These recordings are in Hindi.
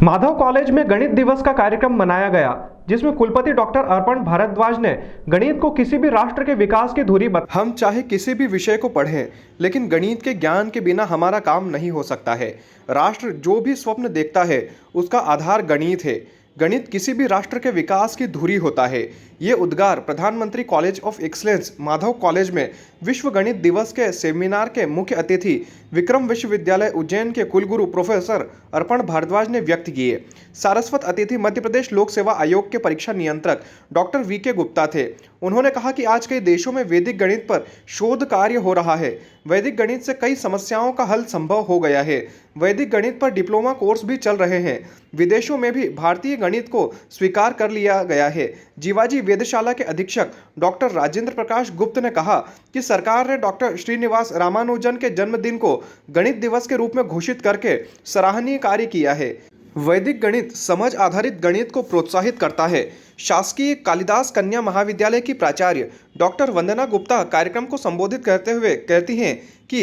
माधव कॉलेज में गणित दिवस का कार्यक्रम मनाया गया, जिसमें कुलपति डॉक्टर अर्पण भारद्वाज ने गणित को किसी भी राष्ट्र के विकास की धुरी बताया। हम चाहे किसी भी विषय को पढ़ें, लेकिन गणित के ज्ञान के बिना हमारा काम नहीं हो सकता है। राष्ट्र जो भी स्वप्न देखता है, उसका आधार गणित है। गणित किसी भी राष्ट्र के विकास की धुरी होता है। ये उद्गार प्रधानमंत्री college of excellence Madhav college में विश्व गणित दिवस के सेमिनार के मुख्य अतिथि विक्रम विश्वविद्यालय उज्जैन के कुलगुरु प्रोफेसर अर्पण भारद्वाज ने व्यक्त किए। सारस्वत अतिथि मध्य प्रदेश लोक सेवा आयोग के परीक्षा नियंत्रक डॉक्टर वी.के. गुप्ता थे। उन्होंने कहा कि आज कई देशों में वैदिक गणित पर शोध कार्य हो रहा है। वैदिक गणित से कई समस्याओं का हल संभव हो गया है। वैदिक गणित पर डिप्लोमा कोर्स भी चल रहे हैं। विदेशों में भी भारतीय गणित को स्वीकार कर लिया गया है। जीवाजी वेधशाला के अधीक्षक डॉक्टर राजेंद्र प्रकाश गुप्त ने कहा कि सरकार ने डॉक्टर श्रीनिवास रामानुजन के जन्मदिन को गणित दिवस के रूप में घोषित करके सराहनीय कार्य किया है। वैदिक गणित समझ आधारित गणित को प्रोत्साहित करता है। शासकीय कालिदास कन्या महाविद्यालय की प्राचार्य डॉक्टर वंदना गुप्ता कार्यक्रम को संबोधित करते हुए कहती हैं कि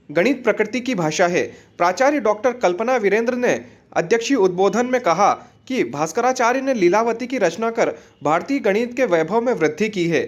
गणित प्रकृति की भाषा है। प्राचार्य डॉक्टर कल्पना वीरेंद्र ने अध्यक्षीय उद्बोधन में कहा कि भास्कराचार्य ने लीलावती की रचना कर भारतीय गणित के वैभव में वृद्धि की है।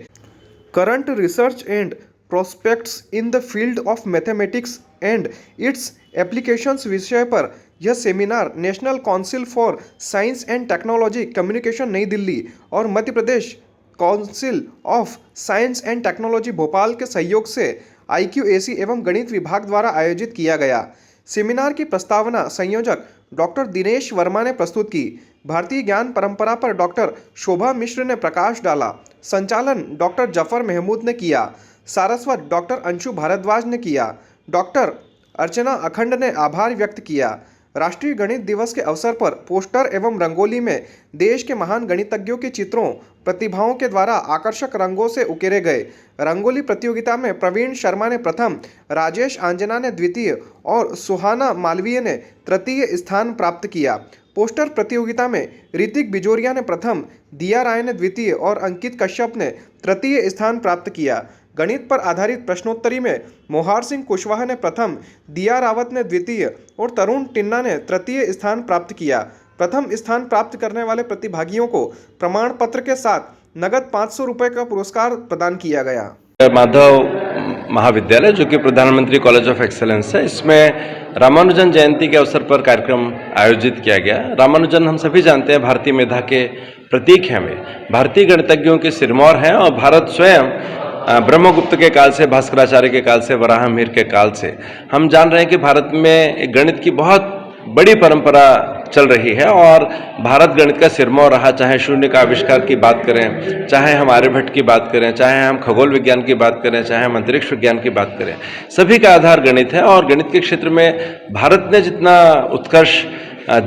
Current research and prospects in the field of mathematics and its applications विषय पर यह seminar national council for science and technology communication Nai Delhi और Madhya Pradesh council of science and technology Bhopal के सहयोग से IQAC एवं गणित विभाग द्वारा आयोजित किया गया। सेमिनार की प्रस्तावना संयोजक डॉक्टर दिनेश वर्मा ने प्रस्तुत की। भारतीय ज्ञान परंपरा पर डॉक्टर शोभा मिश्र ने प्रकाश डाला। संचालन डॉक्टर जफर महमूद ने किया। सारस्वत डॉक्टर अंशु भारद्वाज ने किया। डॉक्टर अर्चना अखंड ने आभार व्यक्त किया। राष्ट्रीय गणित दिवस के अवसर पर पोस्टर एवं रंगोली में देश के महान गणितज्ञों के चित्रों प्रतिभाओं के द्वारा आकर्षक रंगों से उकेरे गए। रंगोली प्रतियोगिता में प्रवीण शर्मा ने प्रथम, राजेश आंजना ने द्वितीय और सुहाना मालवीय ने तृतीय स्थान प्राप्त किया। पोस्टर प्रतियोगिता में ऋतिक बिजोरिया ने प्रथम, दिया राय ने द्वितीय और अंकित कश्यप ने तृतीय स्थान प्राप्त किया। गणित पर आधारित प्रश्नोत्तरी में मोहार सिंह कुशवाहा ने प्रथम, दिया रावत ने द्वितीय और तरुण टिन्ना ने तृतीय स्थान प्राप्त किया। प्रथम स्थान प्राप्त करने वाले प्रतिभागियों को प्रमाण पत्र के साथ नगद 500 रुपये का पुरस्कार प्रदान किया गया। माधव महाविद्यालय जो कि प्रधानमंत्री कॉलेज ऑफ एक्सीलेंस है, इसमें रामानुजन जयंती के अवसर पर कार्यक्रम आयोजित किया गया। रामानुजन हम सभी जानते हैं भारतीय मेधा के प्रतीक हैं। वे भारतीय गणितज्ञों के सिरमौर हैं और भारत स्वयं ब्रह्मगुप्त के काल से, भास्कराचार्य के काल से, वराहमिहिर के काल से हम जान रहे हैं कि भारत में गणित की बहुत बड़ी परंपरा चल रही है और भारत गणित का सिरमौर रहा। चाहे शून्य का आविष्कार की बात करें, चाहे हम आर्यभट्ट की बात करें, चाहे हम खगोल विज्ञान की बात करें, चाहे हम अंतरिक्ष विज्ञान की बात करें, सभी का आधार गणित है। और गणित के क्षेत्र में भारत ने जितना उत्कर्ष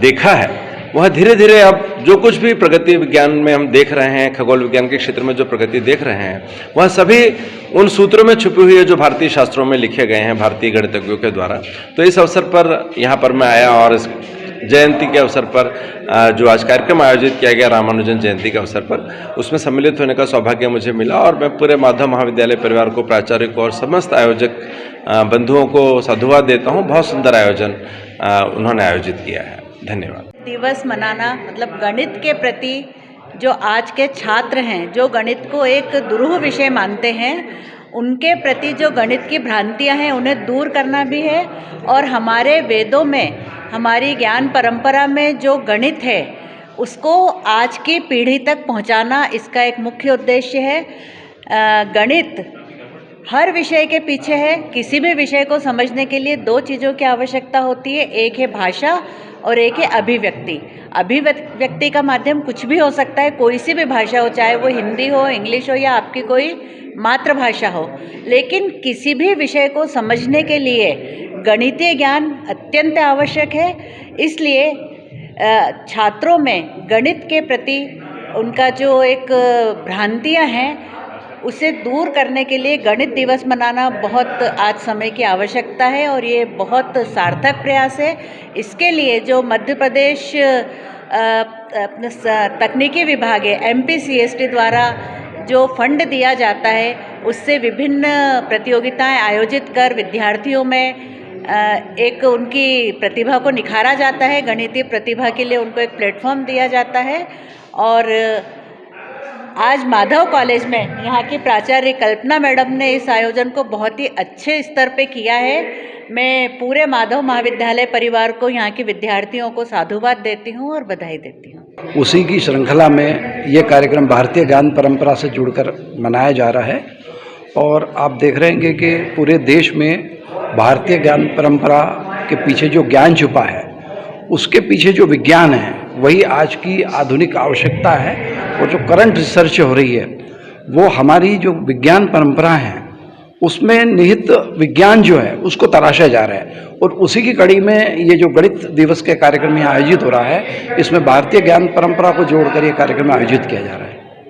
देखा है, वह धीरे धीरे अब जो कुछ भी प्रगति विज्ञान में हम देख रहे हैं, खगोल विज्ञान के क्षेत्र में जो प्रगति देख रहे हैं, वह सभी उन सूत्रों में छुपी हुई है जो भारतीय शास्त्रों में लिखे गए हैं भारतीय गणितज्ञों के द्वारा। तो इस अवसर पर यहाँ पर मैं आया और इस जयंती के अवसर पर जो आज कार्यक्रम आयोजित किया गया रामानुजन जयंती के अवसर पर, उसमें सम्मिलित होने का सौभाग्य मुझे मिला और मैं पूरे माधव महाविद्यालय परिवार को, प्राचार्य को और समस्त आयोजक बंधुओं को साधुवाद देता हूँ। बहुत सुंदर आयोजन उन्होंने आयोजित किया है। धन्यवाद। दिवस मनाना मतलब गणित के प्रति जो आज के छात्र हैं, जो गणित को एक दुरूह विषय मानते हैं, उनके प्रति जो गणित की भ्रांतियां हैं उन्हें दूर करना भी है। और हमारे वेदों में, हमारी ज्ञान परंपरा में जो गणित है उसको आज की पीढ़ी तक पहुंचाना इसका एक मुख्य उद्देश्य है। गणित हर विषय के पीछे है। किसी भी विषय को समझने के लिए दो चीज़ों की आवश्यकता होती है, एक है भाषा और एक है अभिव्यक्ति। अभिव्यक्ति का माध्यम कुछ भी हो सकता है, कोई सी भी भाषा हो, चाहे वो हिंदी हो, इंग्लिश हो या आपकी कोई मातृभाषा हो। लेकिन किसी भी विषय को समझने के लिए गणितीय ज्ञान अत्यंत आवश्यक है। इसलिए छात्रों में गणित के प्रति उनका जो एक भ्रांतियाँ हैं उसे दूर करने के लिए गणित दिवस मनाना बहुत आज समय की आवश्यकता है और ये बहुत सार्थक प्रयास है। इसके लिए जो मध्य प्रदेश तकनीकी विभाग है, MPCST द्वारा जो फंड दिया जाता है, उससे विभिन्न प्रतियोगिताएं आयोजित कर विद्यार्थियों में एक उनकी प्रतिभा को निखारा जाता है, गणितीय प्रतिभा के लिए उनको एक प्लेटफॉर्म दिया जाता है। और आज माधव कॉलेज में यहाँ की प्राचार्य कल्पना मैडम ने इस आयोजन को बहुत ही अच्छे स्तर पे किया है। मैं पूरे माधव महाविद्यालय परिवार को, यहाँ के विद्यार्थियों को साधुवाद देती हूँ और बधाई देती हूँ। उसी की श्रृंखला में ये कार्यक्रम भारतीय ज्ञान परंपरा से जुड़कर मनाया जा रहा है और आप देख रहे हैं कि पूरे देश में भारतीय ज्ञान परंपरा के पीछे जो ज्ञान छुपा है, उसके पीछे जो विज्ञान है, वही आज की आधुनिक आवश्यकता है। और जो करंट रिसर्च हो रही है, वो हमारी जो विज्ञान परंपरा है उसमें निहित विज्ञान जो है उसको तराशा जा रहा है। और उसी की कड़ी में ये जो गणित दिवस के कार्यक्रम यहाँ आयोजित हो रहा है, इसमें भारतीय ज्ञान परंपरा को जोड़कर ये कार्यक्रम आयोजित किया जा रहा है।